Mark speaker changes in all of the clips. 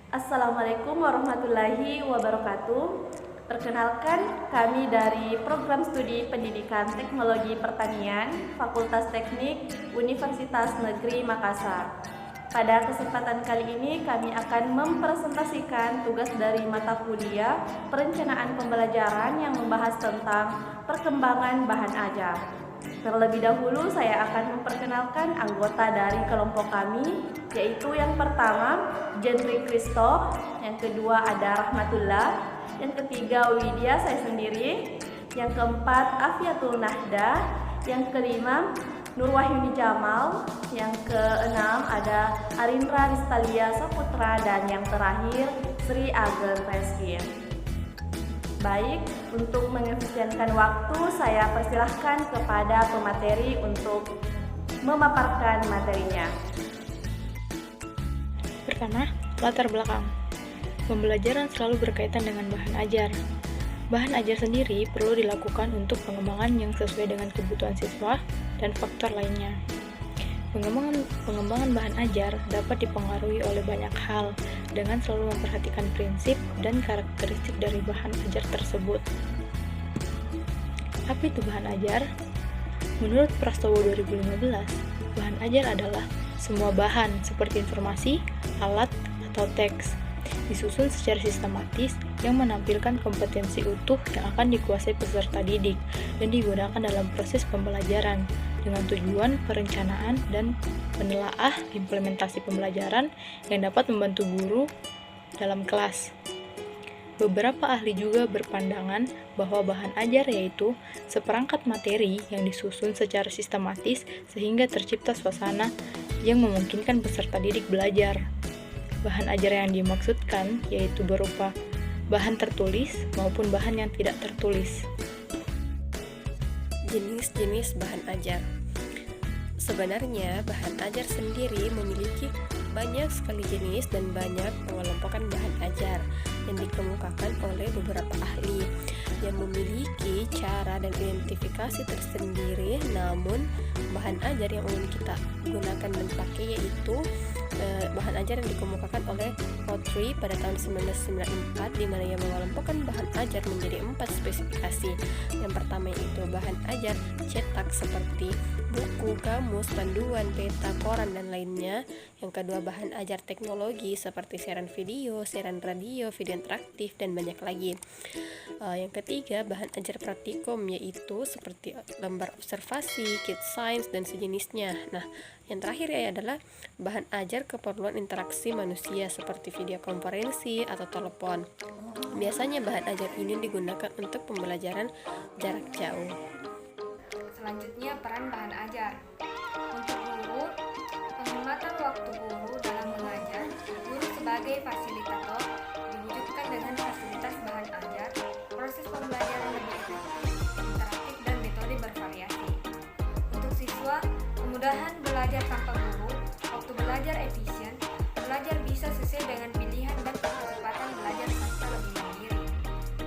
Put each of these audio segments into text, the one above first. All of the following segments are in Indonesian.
Speaker 1: Assalamualaikum warahmatullahi wabarakatuh. Perkenalkan, kami dari Program Studi Pendidikan Teknologi Pertanian, Fakultas Teknik, Universitas Negeri Makassar. Pada kesempatan kali ini, kami akan mempresentasikan tugas dari mata kuliah Perencanaan Pembelajaran yang membahas tentang perkembangan bahan ajar. Terlebih dahulu saya akan memperkenalkan anggota dari kelompok kami, yaitu yang pertama Jendri Kristo, yang kedua ada Rahmatullah, yang ketiga Widya saya sendiri, yang keempat Afiatul Nahda, yang kelima Nur Wahyuni Jamal, yang keenam ada Arindra Ristalia Saputra, dan yang terakhir Sri Ageng Reski. Baik, untuk mengefisienkan waktu, saya persilahkan kepada pemateri untuk memaparkan materinya.
Speaker 2: Pertama, latar belakang. Pembelajaran selalu berkaitan dengan bahan ajar. Bahan ajar sendiri perlu dilakukan untuk pengembangan yang sesuai dengan kebutuhan siswa dan faktor lainnya. Pengembangan bahan ajar dapat dipengaruhi oleh banyak hal dengan selalu memperhatikan prinsip dan karakteristik dari bahan ajar tersebut. Apa itu bahan ajar? Menurut Prastowo 2015, bahan ajar adalah semua bahan seperti informasi, alat, atau teks disusun secara sistematis yang menampilkan kompetensi utuh yang akan dikuasai peserta didik dan digunakan dalam proses pembelajaran dengan tujuan perencanaan dan menelaah implementasi pembelajaran yang dapat membantu guru dalam kelas. Beberapa ahli juga berpandangan bahwa bahan ajar yaitu seperangkat materi yang disusun secara sistematis sehingga tercipta suasana yang memungkinkan peserta didik belajar. Bahan ajar yang dimaksudkan yaitu berupa bahan tertulis maupun bahan yang tidak tertulis.
Speaker 3: Jenis-jenis bahan ajar. Sebenarnya bahan ajar sendiri memiliki banyak sekali jenis dan banyak pengelompokan bahan ajar yang dikemukakan oleh beberapa ahli yang memiliki cara dan identifikasi tersendiri. Namun bahan ajar yang umum kita gunakan dan pakai yaitu bahan ajar yang dikemukakan oleh Pottery pada tahun 1994, di mana ia mengelompokkan bahan ajar menjadi 4 spesifikasi. Yang pertama yaitu bahan ajar cetak seperti buku, kamus, panduan, peta, koran, dan lainnya. Yang kedua bahan ajar teknologi seperti siaran video, siaran radio, video interaktif, dan banyak lagi. Yang ketiga bahan ajar praktikum yaitu seperti lembar observasi, kit sains, dan sejenisnya. Nah, yang terakhir adalah bahan ajar keperluan interaksi manusia seperti video konferensi atau telepon. Biasanya bahan ajar ini digunakan untuk pembelajaran jarak jauh.
Speaker 4: Selanjutnya, peran bahan ajar. Untuk guru, penghematan waktu guru dalam mengajar. Guru sebagai fasilitator diwujudkan dengan fasilitas bahan ajar, proses pembelajaran lebih efektif, interaktif, dan metode bervariasi. Untuk siswa, kemudahan belajar tanpa guru, waktu belajar efisien, belajar bisa sesuai dengan pilihan dan kecepatan belajar serta lebih mandiri.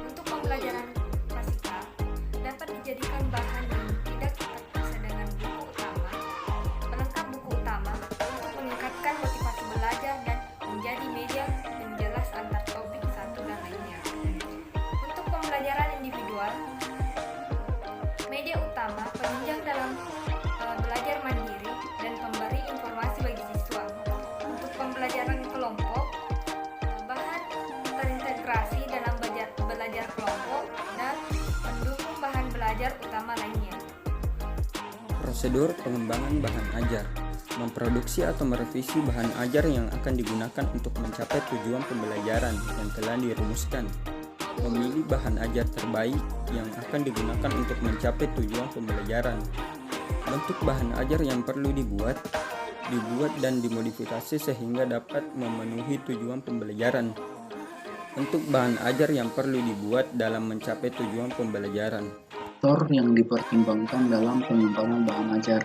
Speaker 4: Untuk pembelajaran klasikal, dapat dijadikan bahan yang tidak terpisah dengan buku utama, pelengkap buku utama untuk meningkatkan motivasi belajar dan menjadi media penjelas antar topik satu dan lainnya. Untuk pembelajaran individual, media utama penunjang dalam belajar mandiri dan pemberi informasi bagi siswa. Untuk pembelajaran kelompok, bahan terintegrasi dalam belajar kelompok dan pendukung bahan belajar utama lainnya.
Speaker 5: Prosedur pengembangan bahan ajar. Memproduksi atau merevisi bahan ajar yang akan digunakan untuk mencapai tujuan pembelajaran yang telah dirumuskan. Memilih bahan ajar terbaik yang akan digunakan untuk mencapai tujuan pembelajaran. Bentuk bahan ajar yang perlu dibuat dan dimodifikasi sehingga dapat memenuhi tujuan pembelajaran. Bentuk bahan ajar yang perlu dibuat dalam mencapai tujuan pembelajaran.
Speaker 6: Faktor yang dipertimbangkan dalam pengembangan bahan ajar.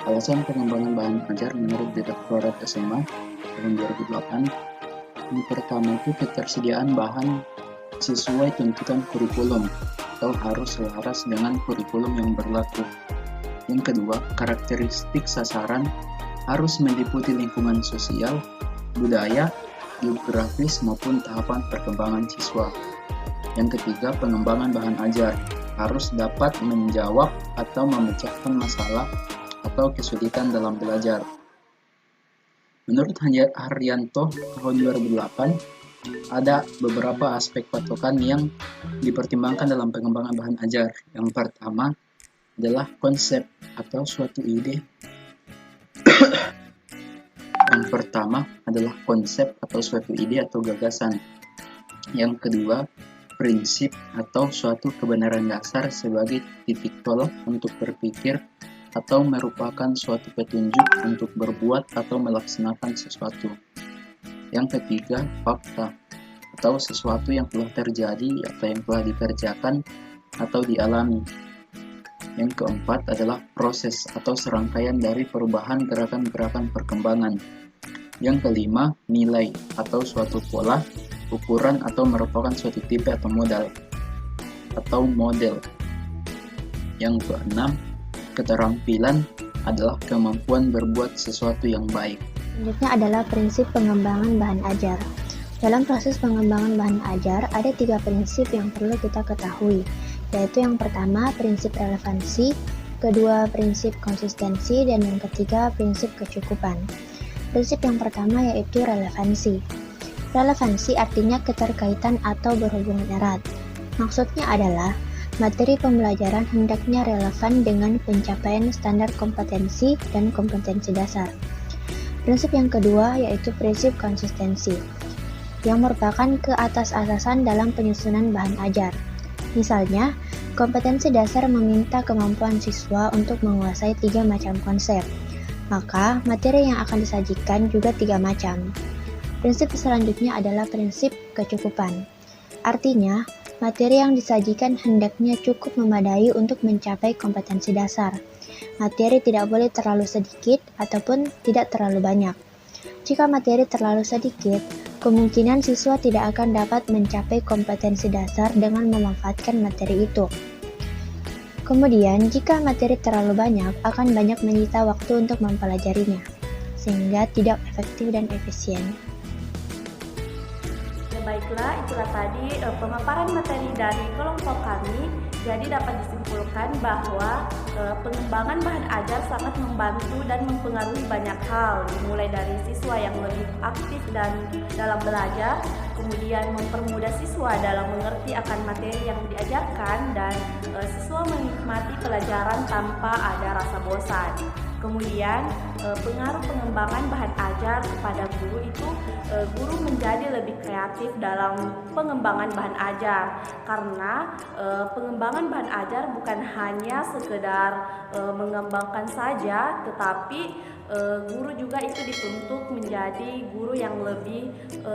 Speaker 6: Alasan pengembangan bahan ajar menurut Direktorat SMA tahun 2008. Yang pertama itu ketersediaan bahan sesuai tuntutan kurikulum atau harus selaras dengan kurikulum yang berlaku. Yang kedua, karakteristik sasaran harus meliputi lingkungan sosial, budaya, geografis maupun tahapan perkembangan siswa. Yang ketiga, pengembangan bahan ajar harus dapat menjawab atau memecahkan masalah atau kesulitan dalam belajar. Menurut Haryanto tahun 2008, ada beberapa aspek patokan yang dipertimbangkan dalam pengembangan bahan ajar. Yang pertama adalah konsep atau suatu ide. Yang pertama adalah konsep atau suatu ide atau gagasan. Yang kedua, prinsip atau suatu kebenaran dasar sebagai titik tolak untuk berpikir atau merupakan suatu petunjuk untuk berbuat atau melaksanakan sesuatu. Yang ketiga, fakta atau sesuatu yang telah terjadi atau yang telah dikerjakan atau dialami. Yang keempat adalah proses atau serangkaian dari perubahan gerakan-gerakan perkembangan. Yang kelima, nilai atau suatu pola, ukuran atau merupakan suatu tipe atau model. Yang keenam, keterampilan adalah kemampuan berbuat sesuatu yang baik.
Speaker 7: Selanjutnya adalah prinsip pengembangan bahan ajar. Dalam proses pengembangan bahan ajar, ada 3 prinsip yang perlu kita ketahui, yaitu yang pertama, prinsip relevansi, kedua, prinsip konsistensi, dan yang ketiga, prinsip kecukupan. Prinsip yang pertama yaitu relevansi. Relevansi artinya keterkaitan atau berhubungan erat. Maksudnya adalah materi pembelajaran hendaknya relevan dengan pencapaian standar kompetensi dan kompetensi dasar. Prinsip yang kedua yaitu prinsip konsistensi, yang merupakan keatas-atasan dalam penyusunan bahan ajar. Misalnya, kompetensi dasar meminta kemampuan siswa untuk menguasai 3 macam konsep, maka materi yang akan disajikan juga 3 macam. Prinsip selanjutnya adalah prinsip kecukupan. Artinya, materi yang disajikan hendaknya cukup memadai untuk mencapai kompetensi dasar. Materi tidak boleh terlalu sedikit ataupun tidak terlalu banyak. Jika materi terlalu sedikit, kemungkinan siswa tidak akan dapat mencapai kompetensi dasar dengan memanfaatkan materi itu. Kemudian, jika materi terlalu banyak, akan banyak menyita waktu untuk mempelajarinya, sehingga tidak efektif dan efisien.
Speaker 1: Baiklah, itulah tadi pemaparan materi dari kelompok kami. Jadi dapat disimpulkan bahwa pengembangan bahan ajar sangat membantu dan mempengaruhi banyak hal, dimulai dari siswa yang lebih aktif dan dalam belajar, kemudian mempermudah siswa dalam mengerti akan materi yang diajarkan, dan siswa menikmati pelajaran tanpa ada rasa bosan. Kemudian pengaruh pengembangan bahan ajar kepada guru itu, guru menjadi lebih kreatif dalam pengembangan bahan ajar, karena pengembangan bahan ajar bukan hanya sekedar mengembangkan saja, tetapi guru juga itu dituntut menjadi guru yang lebih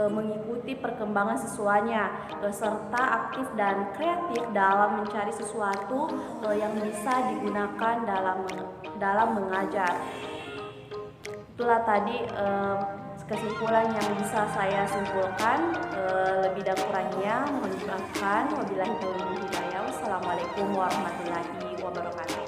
Speaker 1: mengikuti perkembangan siswanya, serta aktif dan kreatif dalam mencari sesuatu yang bisa digunakan dalam mengajar. Itulah tadi kesimpulan yang bisa saya simpulkan. Lebih dan kurangnya mohon dimaafkan. Wabillahi taufiq wal hidayah. Wassalamualaikum warahmatullahi wabarakatuh.